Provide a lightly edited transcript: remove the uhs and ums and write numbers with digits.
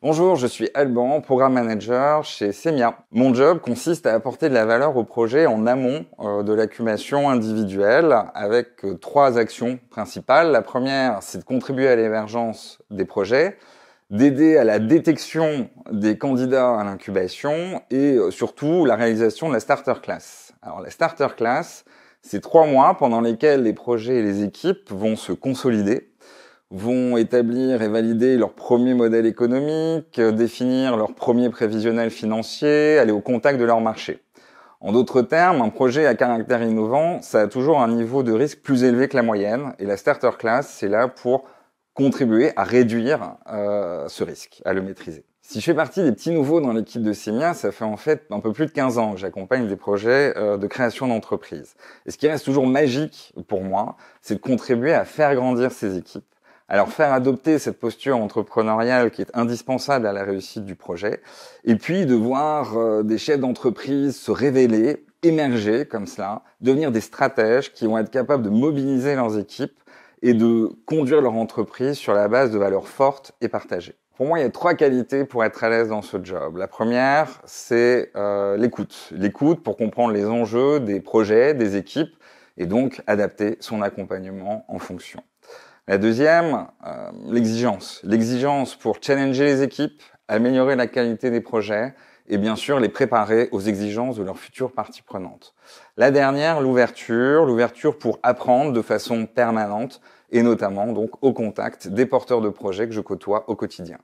Bonjour, je suis Alban, Programme Manager chez Semia. Mon job consiste à apporter de la valeur au projet en amont de l'accumulation individuelle avec trois actions principales. La première, c'est de contribuer à l'émergence des projets, d'aider à la détection des candidats à l'incubation et surtout la réalisation de la starter class. Alors la starter class, c'est 3 mois pendant lesquels les projets et les équipes vont se consolider, vont établir et valider leur premier modèle économique, définir leur premier prévisionnel financier, aller au contact de leur marché. En d'autres termes, un projet à caractère innovant, ça a toujours un niveau de risque plus élevé que la moyenne, et la starter class, c'est là pour contribuer à réduire ce risque, à le maîtriser. Si je fais partie des petits nouveaux dans l'équipe de Semia, ça fait en fait un peu plus de 15 ans que j'accompagne des projets de création d'entreprise. Et ce qui reste toujours magique pour moi, c'est de contribuer à faire grandir ces équipes. Alors faire adopter cette posture entrepreneuriale qui est indispensable à la réussite du projet, et puis de voir des chefs d'entreprise se révéler, émerger comme cela, devenir des stratèges qui vont être capables de mobiliser leurs équipes et de conduire leur entreprise sur la base de valeurs fortes et partagées. Pour moi, il y a 3 qualités pour être à l'aise dans ce job. La première, c'est l'écoute. L'écoute pour comprendre les enjeux des projets, des équipes, et donc adapter son accompagnement en fonction. La deuxième, l'exigence. L'exigence pour challenger les équipes, améliorer la qualité des projets et bien sûr les préparer aux exigences de leurs futures parties prenantes. La dernière, l'ouverture. L'ouverture pour apprendre de façon permanente et notamment donc au contact des porteurs de projets que je côtoie au quotidien.